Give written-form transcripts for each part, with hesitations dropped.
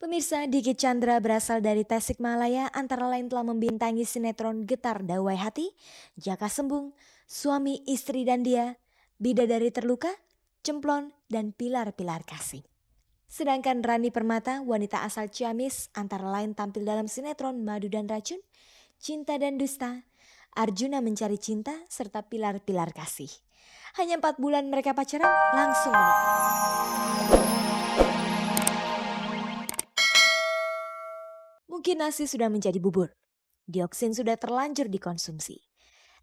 Pemirsa, Diki Chandra berasal dari Tasikmalaya, antara lain telah membintangi sinetron Getar Dawai Hati, Jaka Sembung, Suami Istri dan Dia, Bidadari Terluka, Cemplon, dan Pilar-Pilar Kasih. Sedangkan Rani Permata, wanita asal Ciamis, antara lain tampil dalam sinetron Madu dan Racun, Cinta dan Dusta, Arjuna Mencari Cinta, serta Pilar-Pilar Kasih. Hanya 4 bulan mereka pacaran, langsung menikah. Mungkin nasi sudah menjadi bubur, dioksin sudah terlanjur dikonsumsi.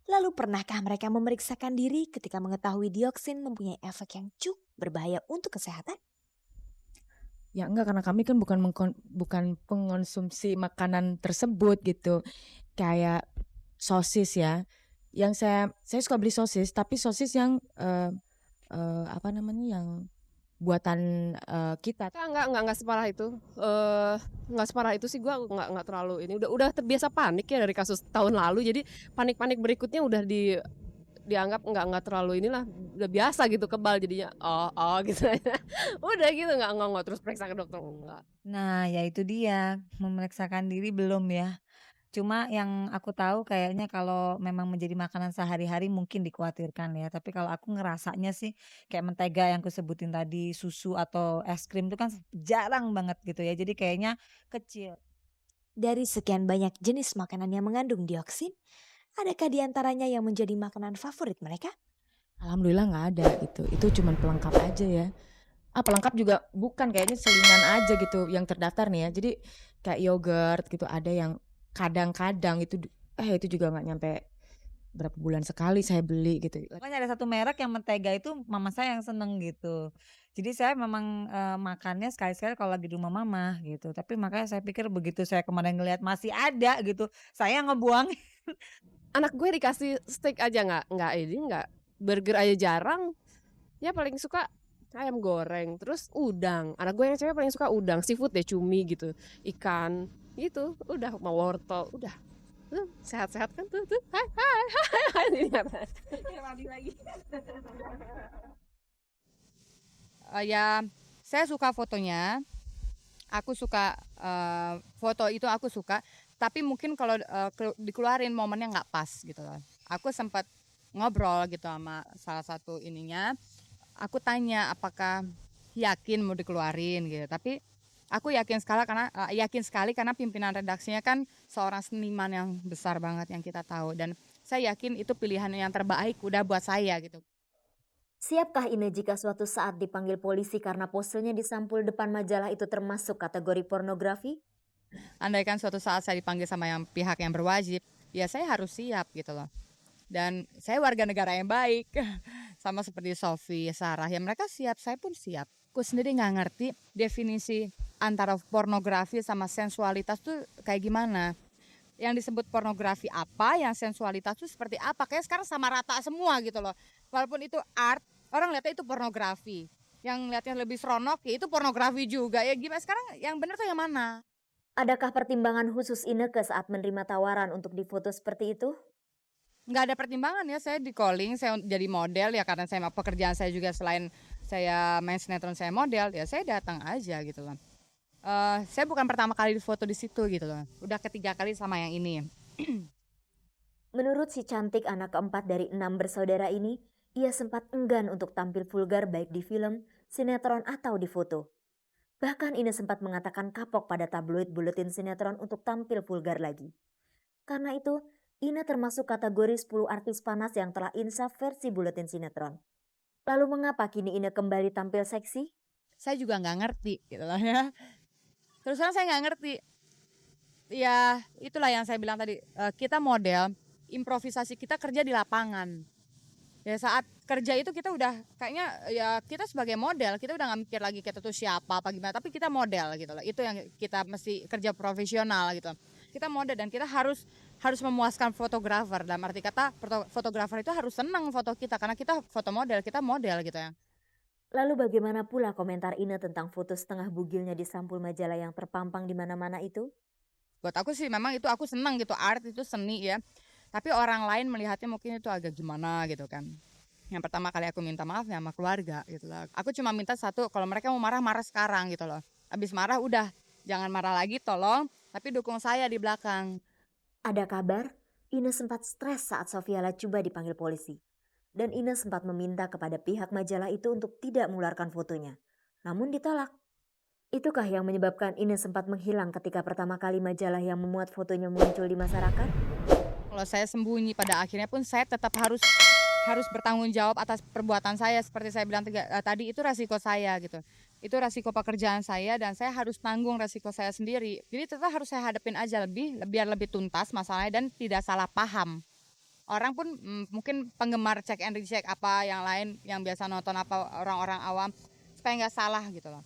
Lalu pernahkah mereka memeriksakan diri ketika mengetahui dioksin mempunyai efek yang cukup berbahaya untuk kesehatan? Ya enggak, karena kami kan bukan pengonsumsi makanan tersebut gitu. Kayak sosis ya. Yang saya suka beli sosis, tapi sosis yang apa namanya, yang buatan kita. Enggak separah itu. Enggak separah itu sih, gua enggak terlalu ini. Udah terbiasa panik ya dari kasus tahun lalu. Jadi panik-panik berikutnya udah dianggap enggak terlalu inilah, udah biasa gitu, kebal jadinya. Oh gitu aja. Udah gitu, enggak terus periksa ke dokter enggak. Nah, ya itu dia, memeriksakan diri belum ya. Cuma yang aku tahu kayaknya kalau memang menjadi makanan sehari-hari mungkin dikhawatirkan ya. Tapi kalau aku ngerasanya sih kayak mentega yang kusebutin tadi, susu atau es krim itu kan jarang banget gitu ya. Jadi kayaknya kecil. Dari sekian banyak jenis makanan yang mengandung dioksin, adakah di antaranya yang menjadi makanan favorit mereka? Alhamdulillah nggak ada gitu. Itu cuman pelengkap aja ya. Pelengkap juga bukan, kayaknya selingan aja gitu yang terdaftar nih ya. Jadi kayak yogurt gitu ada yang kadang-kadang itu juga nggak nyampe berapa bulan sekali saya beli gitu. Makanya ada satu merek yang mentega itu mama saya yang seneng gitu. Jadi saya memang makannya sekali-sekali kalau lagi di rumah mama gitu. Tapi makanya saya pikir begitu saya kemarin ngelihat masih ada gitu, saya ngebuang. Anak gue dikasih steak aja enggak burger aja jarang. Ya paling suka ayam goreng, terus udang. Anak gue yang cewek paling suka udang, seafood deh, cumi gitu, ikan gitu. Udah mau wortel, udah. Sehat-sehat kan tuh. Hai. Ini apa? Lagi. Ya, saya suka fotonya. Aku suka foto itu aku suka. Tapi mungkin kalau dikeluarin momennya nggak pas gitu loh. Aku sempat ngobrol gitu sama salah satu ininya. Aku tanya apakah yakin mau dikeluarin gitu. Tapi aku yakin sekali karena pimpinan redaksinya kan seorang seniman yang besar banget yang kita tahu, dan saya yakin itu pilihan yang terbaik udah buat saya gitu. Siapkah Ine jika suatu saat dipanggil polisi karena posenya di sampul depan majalah itu termasuk kategori pornografi? Andaikan suatu saat saya dipanggil sama pihak yang berwajib, ya saya harus siap gitu loh. Dan saya warga negara yang baik, sama seperti Sofi, Sarah, ya mereka siap, saya pun siap. Aku sendiri nggak ngerti definisi antara pornografi sama sensualitas tuh kayak gimana. Yang disebut pornografi apa, yang sensualitas tuh seperti apa. Kayak sekarang sama rata semua gitu loh. Walaupun itu art, orang lihatnya itu pornografi. Yang lihatnya lebih seronok, ya itu pornografi juga. Ya gimana sekarang yang benar tuh yang mana? Adakah pertimbangan khusus Ineke saat menerima tawaran untuk difoto seperti itu? Nggak ada pertimbangan ya, saya di calling, saya jadi model ya karena pekerjaan saya juga selain saya main sinetron saya model, ya saya datang aja gitu loh. Saya bukan pertama kali difoto di situ gitu loh, udah ketiga kali sama yang ini. Menurut si cantik anak keempat dari 6 bersaudara ini, ia sempat enggan untuk tampil vulgar baik di film, sinetron atau di foto. Bahkan Ine sempat mengatakan kapok pada tabloid buletin sinetron untuk tampil vulgar lagi. Karena itu, Ine termasuk kategori 10 artis panas yang telah insaf versi buletin sinetron. Lalu mengapa kini Ine kembali tampil seksi? Saya juga nggak ngerti gitu loh ya. Terus terang saya nggak ngerti. Ya itulah yang saya bilang tadi, kita model, improvisasi kita kerja di lapangan. Ya saat kerja itu kita udah kayaknya ya kita sebagai model kita udah nggak mikir lagi kita tuh siapa apa gimana, tapi kita model gitu loh. Itu yang kita mesti kerja profesional gitu. Kita model dan kita harus memuaskan fotografer, dalam arti kata fotografer itu harus senang foto kita karena kita foto model, kita model gitu ya. Lalu bagaimana pula komentar Ine tentang foto setengah bugilnya di sampul majalah yang terpampang di mana-mana itu? Buat aku sih memang itu aku senang gitu, art itu seni ya. Tapi orang lain melihatnya mungkin itu agak gimana gitu kan. Yang pertama kali aku minta maaf ya sama keluarga gitu loh. Aku cuma minta satu, kalau mereka mau marah, marah sekarang gitu loh. Habis marah udah Jangan marah lagi tolong, tapi dukung saya di belakang. Ada kabar, Ine sempat stres saat Sofia Latjuba dipanggil polisi. Dan Ine sempat meminta kepada pihak majalah itu untuk tidak mengeluarkan fotonya. Namun ditolak. Itukah yang menyebabkan Ine sempat menghilang ketika pertama kali majalah yang memuat fotonya muncul di masyarakat? Kalau saya sembunyi, pada akhirnya pun saya tetap harus bertanggung jawab atas perbuatan saya. Seperti saya bilang tadi, itu resiko saya gitu. Itu resiko pekerjaan saya dan saya harus tanggung resiko saya sendiri. Jadi tetap harus saya hadapin aja biar lebih tuntas masalahnya dan tidak salah paham. Orang pun mungkin penggemar check and recheck apa yang lain yang biasa nonton apa orang-orang awam supaya nggak salah gitu loh.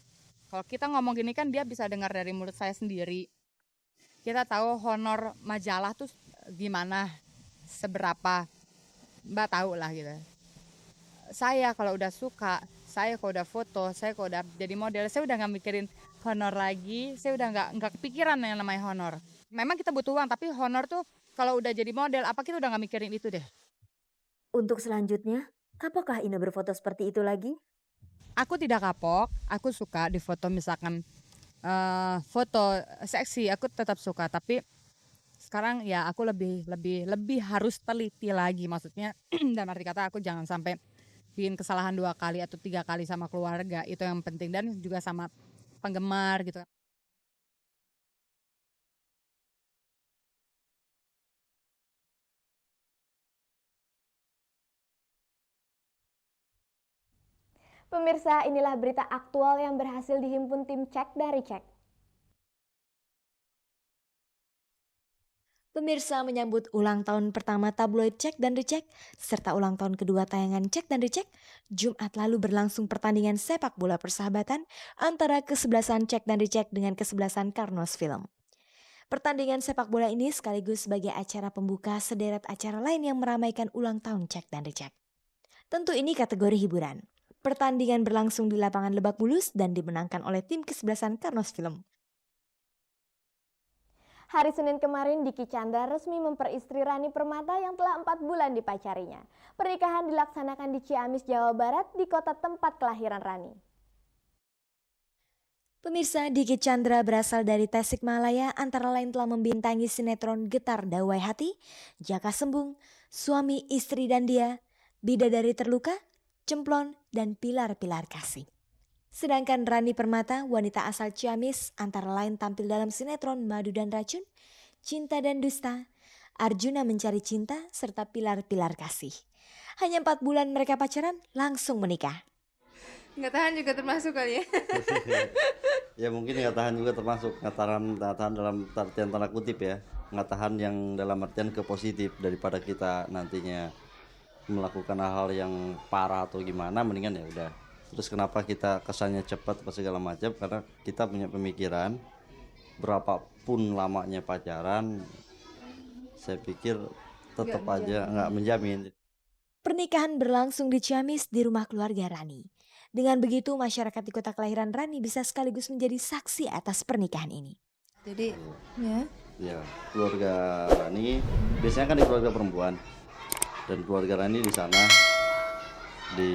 Kalau kita ngomong gini kan dia bisa dengar dari mulut saya sendiri. Kita tahu honor majalah tuh gimana, seberapa, Mbak tahu lah gitu. Saya kalau udah suka, saya kalau udah foto, saya kalau udah jadi model, saya udah nggak mikirin honor lagi, saya udah nggak kepikiran yang namanya honor. Memang kita butuh uang, tapi honor tuh kalau udah jadi model, apa kita udah nggak mikirin itu deh. Untuk selanjutnya, apakah Ine berfoto seperti itu lagi? Aku tidak kapok, aku suka di foto misalkan foto seksi, aku tetap suka. Tapi sekarang ya aku lebih harus teliti lagi, maksudnya dan arti kata aku jangan sampai bikin kesalahan 2 kali atau 3 kali sama keluarga, itu yang penting dan juga sama penggemar gitu. Pemirsa, inilah berita aktual yang berhasil dihimpun tim Cek dan Recheck. Pemirsa menyambut ulang tahun pertama tabloid Cek dan Recheck serta ulang tahun kedua tayangan Cek dan Recheck, Jumat lalu berlangsung pertandingan sepak bola persahabatan antara kesebelasan Cek dan Recheck dengan kesebelasan Karnos Film. Pertandingan sepak bola ini sekaligus sebagai acara pembuka sederet acara lain yang meramaikan ulang tahun Cek dan Recheck. Tentu ini kategori hiburan. Pertandingan berlangsung di lapangan Lebak Bulus dan dimenangkan oleh tim kesebelasan Karnos Film. Hari Senin kemarin, Diki Chandra resmi memperistri Rani Permata yang telah 4 bulan dipacarinya. Pernikahan dilaksanakan di Ciamis, Jawa Barat, di kota tempat kelahiran Rani. Pemirsa, Diki Chandra berasal dari Tasikmalaya, antara lain telah membintangi sinetron Getar Dawai Hati, Jaka Sembung, Suami Istri dan Dia, Bidadari Terluka, Cemplon, dan Pilar-Pilar Kasih. Sedangkan Rani Permata, wanita asal Ciamis, antara lain tampil dalam sinetron Madu dan Racun, Cinta dan Dusta, Arjuna Mencari Cinta, serta Pilar-Pilar Kasih. Hanya 4 bulan mereka pacaran, langsung menikah. Nggak tahan juga termasuk kali ya. Ya mungkin nggak tahan juga termasuk, nggak tahan dalam artian tanda kutip ya, nggak tahan yang dalam artian ke positif, daripada kita nantinya melakukan hal-hal yang parah atau gimana, mendingan ya udah. Terus kenapa kita kesannya cepat apa segala macam, karena kita punya pemikiran berapapun lamanya pacaran, saya pikir tetap aja nggak menjamin. Pernikahan berlangsung di Ciamis di rumah keluarga Rani. Dengan begitu masyarakat di kota kelahiran Rani bisa sekaligus menjadi saksi atas pernikahan ini. Jadi Ya keluarga Rani biasanya kan di keluarga perempuan, dan keluarga Rani di sana di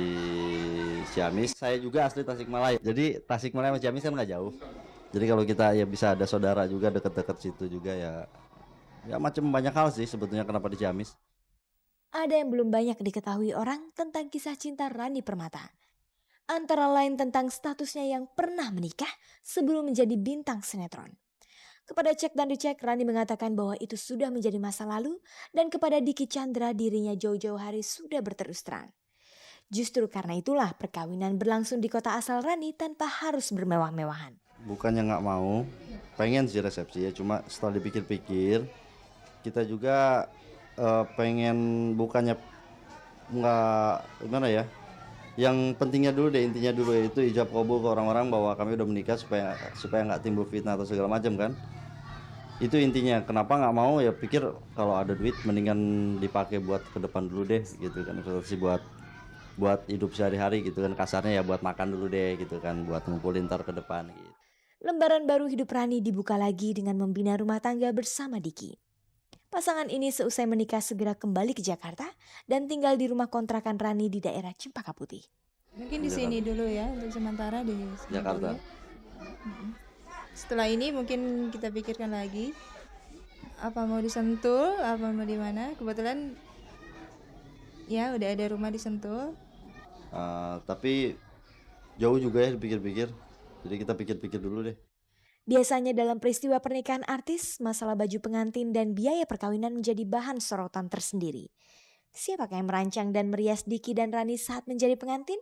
Ciamis. Saya juga asli Tasikmalaya, jadi Tasikmalaya sama Ciamis kan nggak jauh. Jadi kalau kita ya bisa ada saudara juga dekat-dekat situ juga ya macam banyak hal sih sebetulnya kenapa di Ciamis. Ada yang belum banyak diketahui orang tentang kisah cinta Rani Permata. Antara lain tentang statusnya yang pernah menikah sebelum menjadi bintang sinetron. Kepada Cek dan Dicek, Rani mengatakan bahwa itu sudah menjadi masa lalu, dan kepada Diki Chandra dirinya jauh-jauh hari sudah berterus terang. Justru karena itulah perkawinan berlangsung di kota asal Rani tanpa harus bermewah-mewahan. Bukannya nggak mau, pengen sih resepsi ya, cuma setelah dipikir-pikir kita juga pengen, bukannya nggak gimana ya, yang pentingnya dulu deh, intinya dulu yaitu ijab kabul ke orang-orang bahwa kami udah menikah, supaya nggak timbul fitnah atau segala macam kan. Itu intinya. Kenapa nggak mau ya, pikir kalau ada duit mendingan dipakai buat ke depan dulu deh gitu kan, investasi buat hidup sehari-hari gitu kan, kasarnya ya buat makan dulu deh gitu kan, buat ngumpulin ntar ke depan gitu. Lembaran baru hidup Rani dibuka lagi dengan membina rumah tangga bersama Diki. Pasangan ini seusai menikah segera kembali ke Jakarta dan tinggal di rumah kontrakan Rani di daerah Cempaka Putih. mungkin di sini dulu ya untuk sementara di sini Jakarta. dulu ya. setelah ini mungkin kita pikirkan lagi apa mau di Sentul, apa mau di mana. Kebetulan ya udah ada rumah di Sentul. Tapi jauh juga ya dipikir-pikir. Jadi kita pikir-pikir dulu deh. Biasanya dalam peristiwa pernikahan artis, masalah baju pengantin dan biaya perkawinan menjadi bahan sorotan tersendiri. Siapakah yang merancang dan merias Diki dan Rani saat menjadi pengantin?